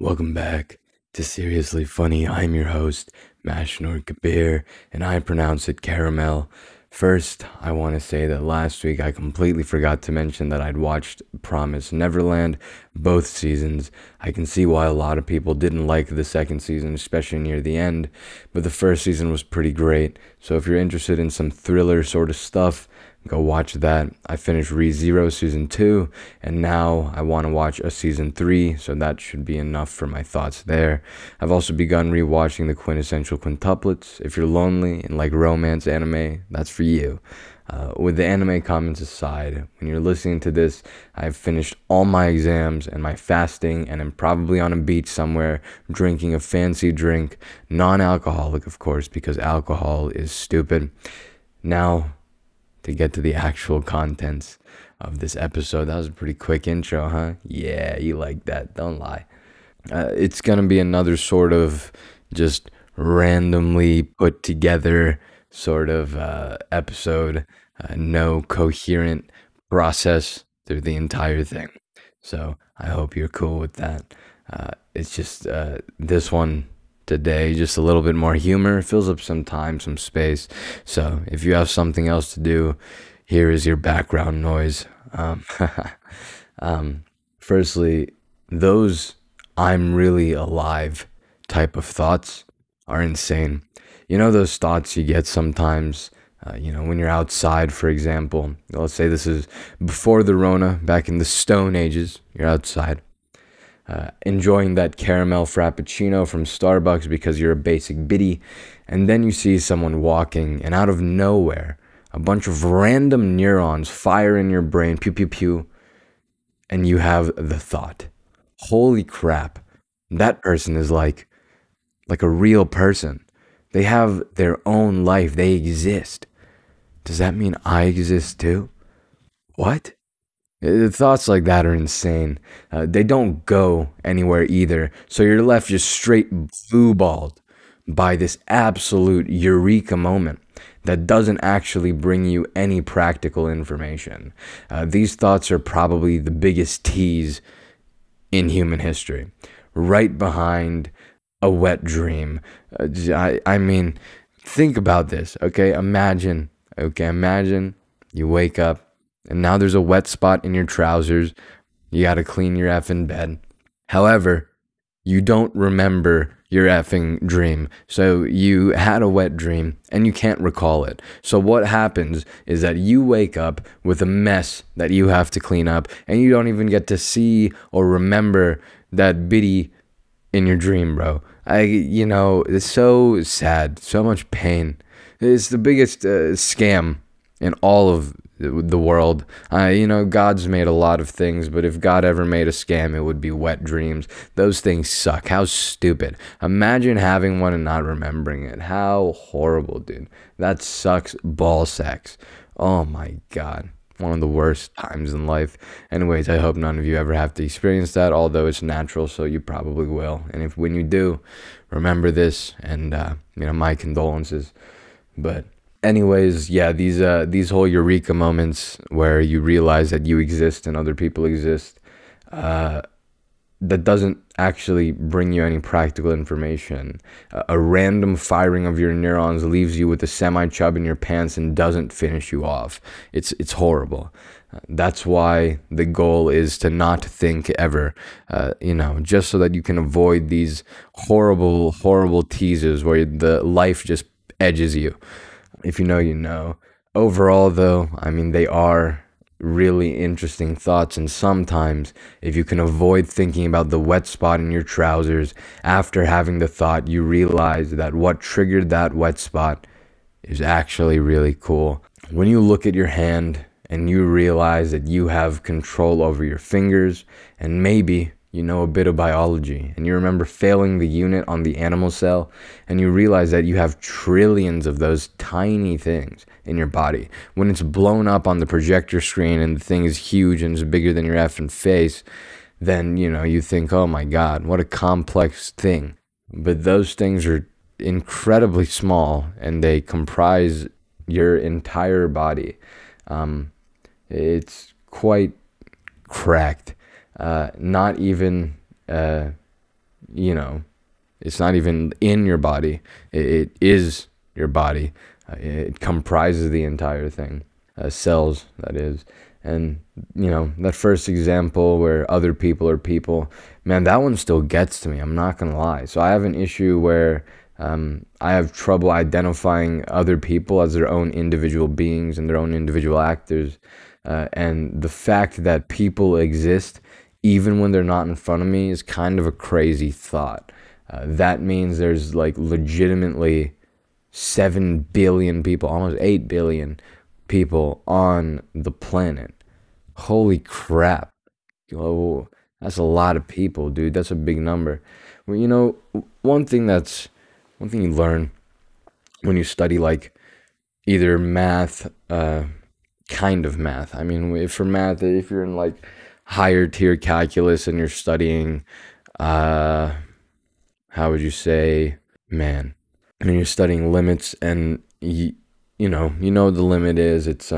Welcome back to Seriously Funny. I'm your host, Mashnor Kabir, and I pronounce it caramel. First, I want to say that last week I completely forgot to mention that I'd watched Promise Neverland, both seasons. I can see why a lot of people didn't like the second season, especially near the end, but the first season was pretty great. So if you're interested in some thriller sort of stuff, go watch that. I finished ReZero Season 2, and now I want to watch a Season 3, so that should be enough for my thoughts there. I've also begun rewatching the Quintessential Quintuplets. If you're lonely and like romance anime, that's for you. With the anime comments aside, when you're listening to this, I've finished all my exams and my fasting, and I'm probably on a beach somewhere drinking a fancy drink, non-alcoholic, of course, because alcohol is stupid. Now, to get to the actual contents of this episode. That was a pretty quick intro, huh? Yeah, you like that, don't lie. It's gonna be another sort of just randomly put together sort of episode, no coherent process through the entire thing. So I hope you're cool with that. It's just this one today, just a little bit more humor, fills up some time, some space. So if you have something else to do, here is your background noise. Firstly, those "I'm really alive" type of thoughts are insane. You know those thoughts you get sometimes, when you're outside, for example. Let's say this is before the Rona, back in the Stone Ages, you're outside. Enjoying that caramel frappuccino from Starbucks because you're a basic biddy, and then you see someone walking, and out of nowhere, a bunch of random neurons fire in your brain, pew pew pew, and you have the thought, holy crap, that person is like a real person. They have their own life, they exist. Does that mean I exist too? What? Thoughts like that are insane. They don't go anywhere either. So you're left just straight blue balled by this absolute eureka moment that doesn't actually bring you any practical information. These thoughts are probably the biggest tease in human history, right behind a wet dream. I mean, think about this, okay? Imagine you wake up, and now there's a wet spot in your trousers. You gotta clean your effing bed. However, you don't remember your effing dream. So you had a wet dream and you can't recall it. So what happens is that you wake up with a mess that you have to clean up, and you don't even get to see or remember that biddy in your dream, bro. It's so sad, so much pain. It's the biggest scam in all of the world. God's made a lot of things, but if God ever made a scam, it would be wet dreams. Those things suck. How stupid. Imagine having one and not remembering it. How horrible, dude. That sucks ball sacks. Oh my God. One of the worst times in life. Anyways, I hope none of you ever have to experience that, although it's natural, so you probably will. And if when you do, remember this, and my condolences. But anyways, yeah, these whole eureka moments where you realize that you exist and other people exist, that doesn't actually bring you any practical information. A random firing of your neurons leaves you with a semi-chub in your pants and doesn't finish you off. It's horrible. That's why the goal is to not think ever, just so that you can avoid these horrible, horrible teases where the life just edges you. If you know, you know. Overall, though, I mean, they are really interesting thoughts, and sometimes if you can avoid thinking about the wet spot in your trousers after having the thought, you realize that what triggered that wet spot is actually really cool. When you look at your hand and you realize that you have control over your fingers, and maybe you know a bit of biology, and you remember failing the unit on the animal cell, and you realize that you have trillions of those tiny things in your body. When it's blown up on the projector screen and the thing is huge and is bigger than your effing face, then, you think, oh my God, what a complex thing. But those things are incredibly small, and they comprise your entire body. It's quite cracked. Not even you know, it's not even in your body. It is your body. It comprises the entire thing. Cells, that is. And, that first example where other people are people, man, that one still gets to me. I'm not going to lie. So I have an issue where I have trouble identifying other people as their own individual beings and their own individual actors. And the fact that people exist even when they're not in front of me is kind of a crazy thought. That means there's like legitimately 7 billion people, almost 8 billion people on the planet. Holy crap. Oh, that's a lot of people, dude. That's a big number. Well, one thing you learn when you study like either math, kind of math. I mean, if for math, if you're in like higher tier calculus and you're studying, how would you say, man? I mean, you're studying limits, and the limit is it's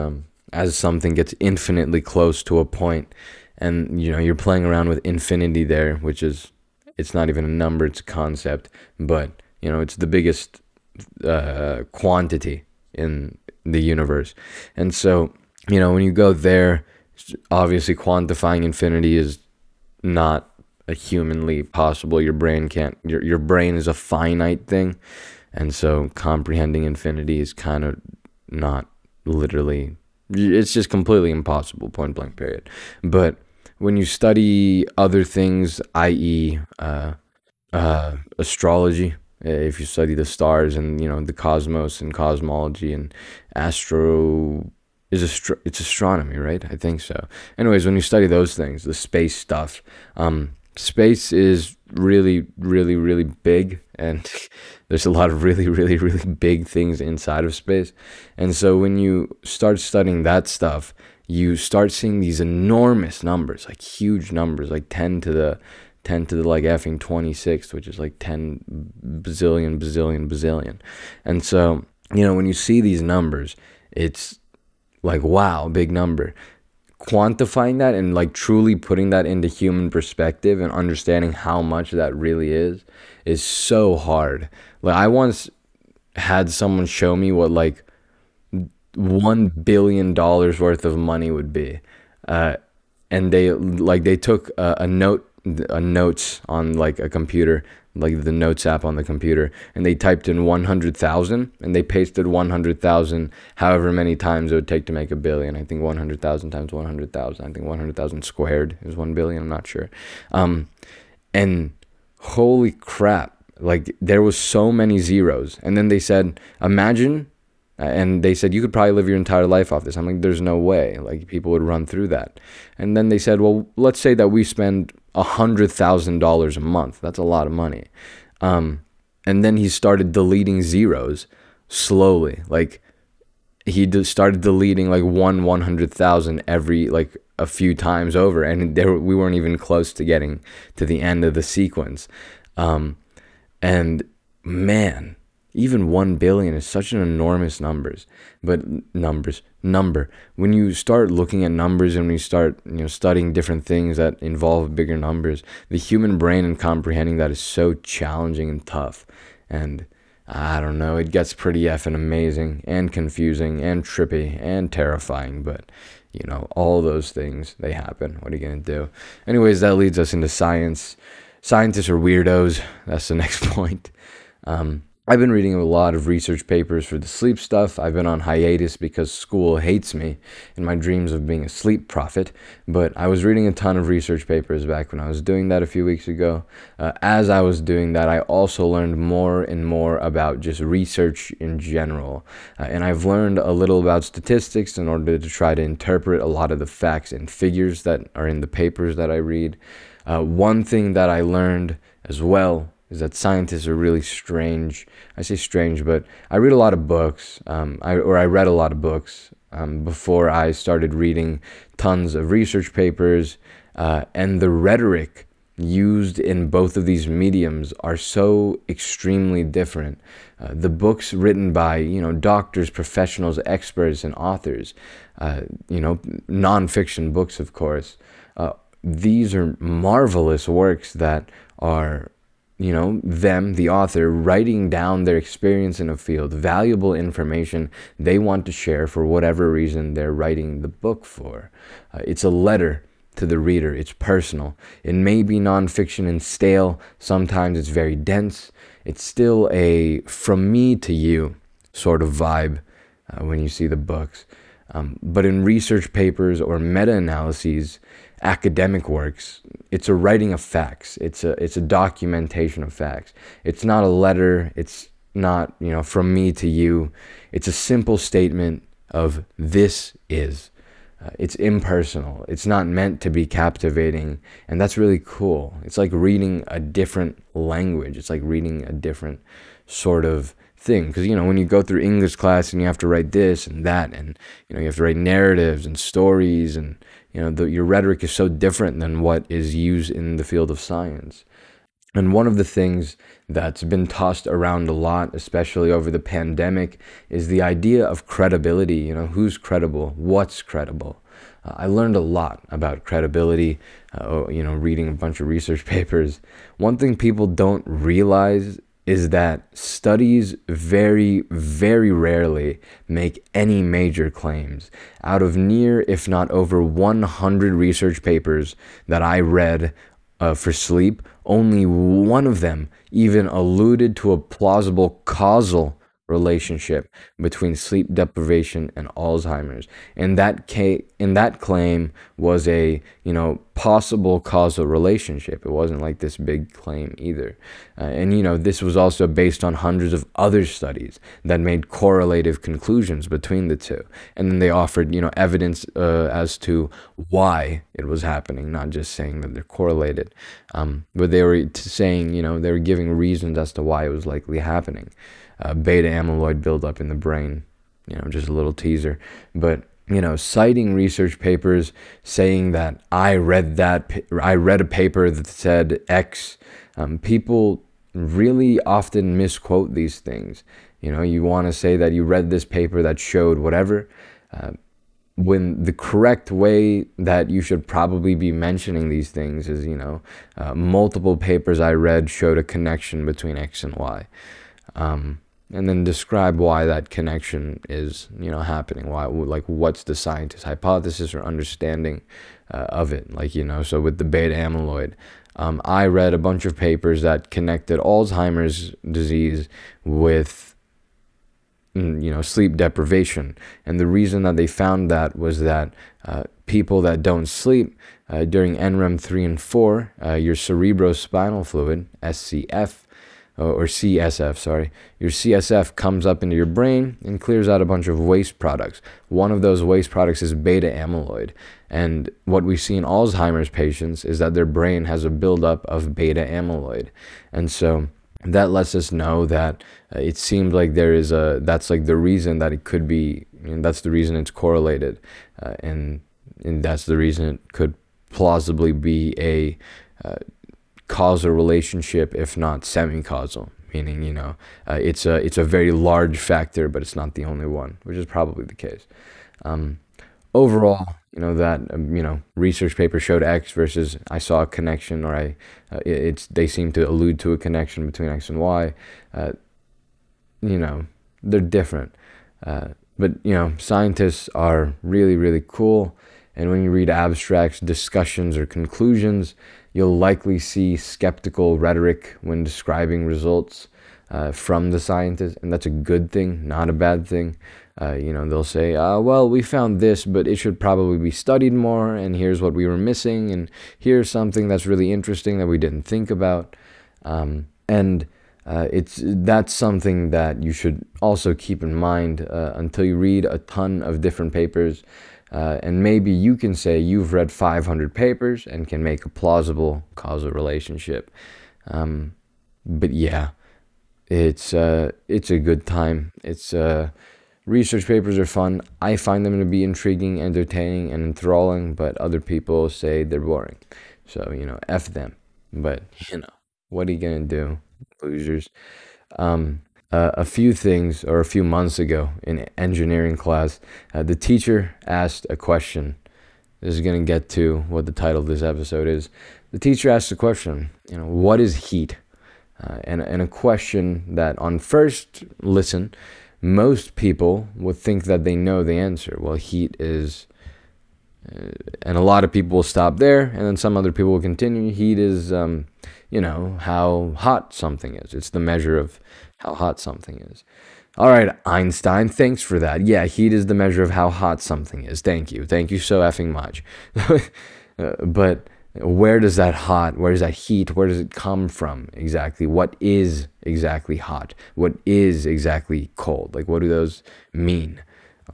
as something gets infinitely close to a point, and you're playing around with infinity there, which is it's not even a number, it's a concept, but it's the biggest quantity in the universe, and so when you go there, obviously quantifying infinity is not a humanly possible. Your brain can't. Your brain is a finite thing. And so comprehending infinity is kind of not literally, it's just completely impossible, point blank, period. But when you study other things, i.e., astrology, if you study the stars and, the cosmos and cosmology and it's astronomy, right? I think so. Anyways, when you study those things, the space stuff, space is really, really, really big, and there's a lot of really, really, really big things inside of space. And so when you start studying that stuff, you start seeing these enormous numbers, like huge numbers, like 10 to the like effing 26, which is like 10 bazillion, bazillion, bazillion. And so, when you see these numbers, it's like, wow, big number. Quantifying that and like truly putting that into human perspective and understanding how much that really is so hard. Like, I once had someone show me what like $1 billion worth of money would be, and they took a notes on like a computer, like the notes app on the computer, and they typed in 100,000 and they pasted 100,000 however many times it would take to make a billion. I think 100,000 times 100,000. I think 100,000 squared is 1 billion. I'm not sure. And holy crap, like there was so many zeros. And then they said, imagine, and they said, you could probably live your entire life off this. I'm like, there's no way. Like, people would run through that. And then they said, well, let's say that we spend $100,000 a month. That's a lot of money. And then he started deleting zeros slowly. Like, he started deleting like 100,000 every like a few times over, and we weren't even close to getting to the end of the sequence. And man, even 1 billion is such an enormous number. When you start looking at numbers and when you start, studying different things that involve bigger numbers, the human brain and comprehending that is so challenging and tough. And I don't know, it gets pretty effing amazing and confusing and trippy and terrifying, but all those things, they happen. What are you going to do? Anyways, that leads us into science. Scientists are weirdos. That's the next point. I've been reading a lot of research papers for the sleep stuff. I've been on hiatus because school hates me and my dreams of being a sleep prophet. But I was reading a ton of research papers back when I was doing that a few weeks ago. As I was doing that, I also learned more and more about just research in general. And I've learned a little about statistics in order to try to interpret a lot of the facts and figures that are in the papers that I read. One thing that I learned as well is that scientists are really strange. I say strange, but I read a lot of books. I read a lot of books before I started reading tons of research papers. And the rhetoric used in both of these mediums are so extremely different. The books written by, doctors, professionals, experts, and authors, nonfiction books, of course. These are marvelous works that are the author, writing down their experience in a field, valuable information they want to share for whatever reason they're writing the book for. It's a letter to the reader. It's personal. It may be nonfiction and stale. Sometimes it's very dense. It's still a from me to you sort of vibe when you see the books. But in research papers or meta-analyses, academic works, it's a writing of facts. It's a documentation of facts. It's not a letter. It's not, from me to you. It's a simple statement of this is. It's impersonal. It's not meant to be captivating, and that's really cool. It's like reading a different language. It's like reading a different sort of thing, because when you go through English class and you have to write this and that, and you have to write narratives and stories, and your rhetoric is so different than what is used in the field of science. And one of the things that's been tossed around a lot, especially over the pandemic, is the idea of credibility. Who's credible? What's credible? I learned a lot about credibility, reading a bunch of research papers. One thing people don't realize is that studies very, very rarely make any major claims. Out of near, if not over 100 research papers that I read for sleep, only one of them even alluded to a plausible causal relationship between sleep deprivation and Alzheimer's. And that claim was a possible causal relationship. It wasn't like this big claim either. And this was also based on hundreds of other studies that made correlative conclusions between the two. And then they offered evidence as to why it was happening, not just saying that they're correlated. But they were saying, they were giving reasons as to why it was likely happening. Beta amyloid buildup in the brain, just a little teaser. But citing research papers, saying that I read a paper that said X. People really often misquote these things. You want to say that you read this paper that showed whatever, when the correct way that you should probably be mentioning these things is, multiple papers I read showed a connection between X and Y. And then describe why that connection is, happening. Why, what's the scientist's hypothesis or understanding of it? So with the beta amyloid, I read a bunch of papers that connected Alzheimer's disease with, sleep deprivation. And the reason that they found that was that people that don't sleep during NREM 3 and 4, your cerebrospinal fluid, SCF, or CSF, sorry. Your CSF comes up into your brain and clears out a bunch of waste products. One of those waste products is beta amyloid. And what we see in Alzheimer's patients is that their brain has a buildup of beta amyloid. And so that lets us know that it seems like that's like the reason that it could be, that's the reason it's correlated. And that's the reason it could plausibly be a causal relationship, if not semi-causal, meaning it's a very large factor, but it's not the only one, which is probably the case. Overall, that research paper showed X versus I saw a connection, or they seem to allude to a connection between X and Y. They're different, but scientists are really, really cool. And when you read abstracts, discussions, or conclusions, you'll likely see skeptical rhetoric when describing results from the scientists, and that's a good thing, not a bad thing. They'll say, well, we found this, but it should probably be studied more, and here's what we were missing, and here's something that's really interesting that we didn't think about. That's something that you should also keep in mind until you read a ton of different papers. And maybe you can say you've read 500 papers and can make a plausible causal relationship. But yeah, it's a good time. Research papers are fun. I find them to be intriguing, entertaining, and enthralling, but other people say they're boring. So, F them. But, what are you going to do, losers? A few months ago in engineering class, the teacher asked a question. This is going to get to what the title of this episode is. The teacher asked the question, what is heat? And a question that on first listen, most people would think that they know the answer. Well, heat is, and a lot of people will stop there, and then some other people will continue. Heat is, how hot something is. It's the measure of how hot something is. All right, Einstein, thanks for that. Yeah, heat is the measure of how hot something is. Thank you. Thank you so effing much. But where does that heat, where does it come from exactly? What is exactly hot? What is exactly cold? Like, what do those mean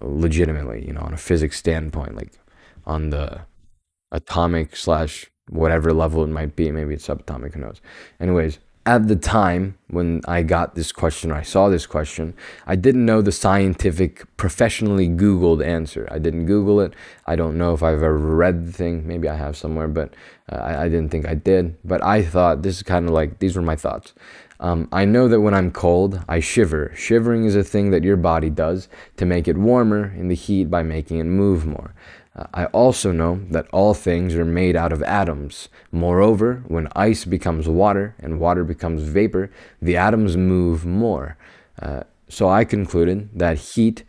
legitimately, on a physics standpoint, like on the atomic slash whatever level it might be. Maybe it's subatomic, who knows? Anyways, at the time when I got this question, or I saw this question, I didn't know the scientific, professionally Googled answer. I didn't Google it. I don't know if I've ever read the thing. Maybe I have somewhere, but I didn't think I did. But I thought, this is kind of like, these were my thoughts. I know that when I'm cold, I shiver. Shivering is a thing that your body does to make it warmer in the heat by making it move more. I also know that all things are made out of atoms. Moreover, when ice becomes water and water becomes vapor, the atoms move more. So I concluded that heat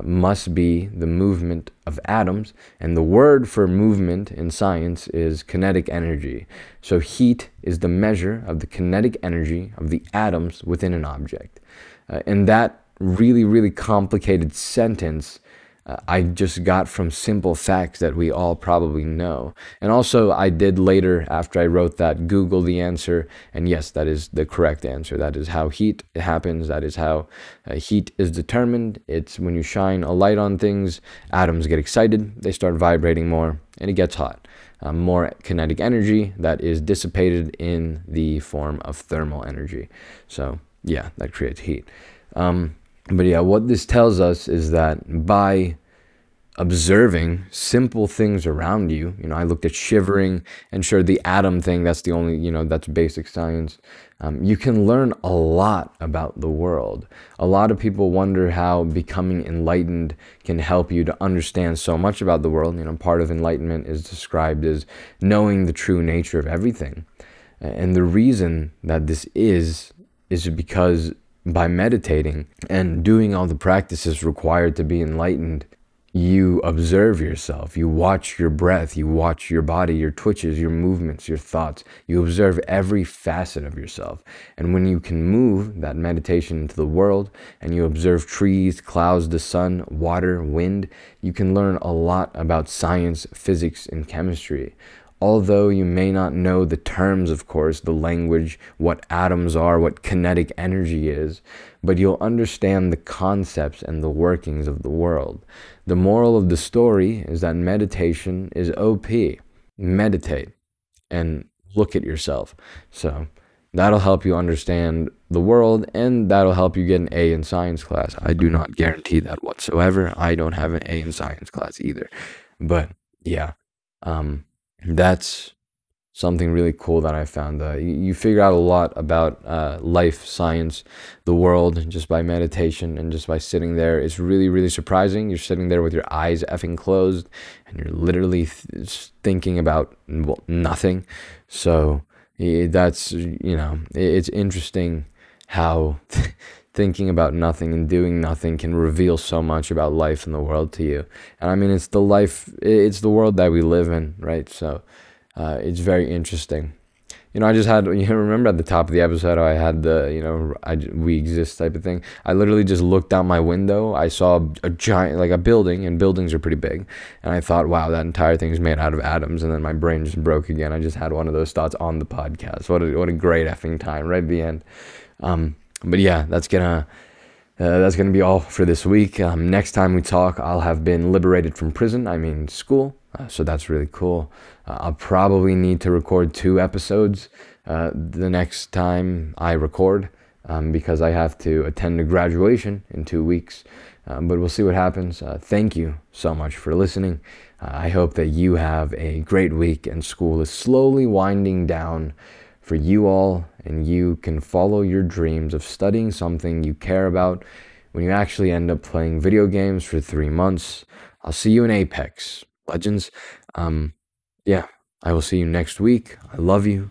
must be the movement of atoms, and the word for movement in science is kinetic energy. So heat is the measure of the kinetic energy of the atoms within an object. And that really, really complicated sentence I just got from simple facts that we all probably know. And also, I did later, after I wrote that, Google the answer, and yes, that is the correct answer. That is how heat happens. That is how heat is determined. It's when you shine a light on things, atoms get excited, they start vibrating more, and it gets hot. More kinetic energy that is dissipated in the form of thermal energy. So, yeah, that creates heat. But yeah, what this tells us is that by observing simple things around you, I looked at shivering, and sure, the atom thing, that's the only, that's basic science. You can learn a lot about the world. A lot of people wonder how becoming enlightened can help you to understand so much about the world. Part of enlightenment is described as knowing the true nature of everything. And the reason that this is because by meditating and doing all the practices required to be enlightened, you observe yourself, you watch your breath, you watch your body, your twitches, your movements, your thoughts. You observe every facet of yourself. And when you can move that meditation into the world and you observe trees, clouds, the sun, water, wind, you can learn a lot about science, physics, and chemistry. Although you may not know the terms, of course, the language, what atoms are, what kinetic energy is, but you'll understand the concepts and the workings of the world. The moral of the story is that meditation is OP. Meditate and look at yourself. So that'll help you understand the world, and that'll help you get an A in science class. I do not guarantee that whatsoever. I don't have an A in science class either. But yeah, that's something really cool that I found. You figure out a lot about life, science, the world, just by meditation and just by sitting there. It's really, really surprising. You're sitting there with your eyes effing closed, and you're literally thinking about nothing. So that's, it's interesting how thinking about nothing and doing nothing can reveal so much about life and the world to you. And I mean, it's the world that we live in, right? So it's very interesting. I just had, remember at the top of the episode, I had the, we exist type of thing. I literally just looked out my window. I saw a giant, like a building, and buildings are pretty big. And I thought, wow, that entire thing is made out of atoms. And then my brain just broke again. I just had one of those thoughts on the podcast. What a great effing time, right at the end. But yeah, that's gonna be all for this week. Next time we talk, I'll have been liberated from prison. I mean, school. So that's really cool. I'll probably need to record 2 episodes the next time I record, because I have to attend a graduation in 2 weeks. But we'll see what happens. Thank you so much for listening. I hope that you have a great week, and school is slowly winding down for you all, and you can follow your dreams of studying something you care about when you actually end up playing video games for 3 months. I'll see you in Apex Legends. Yeah, I will see you next week. I love you.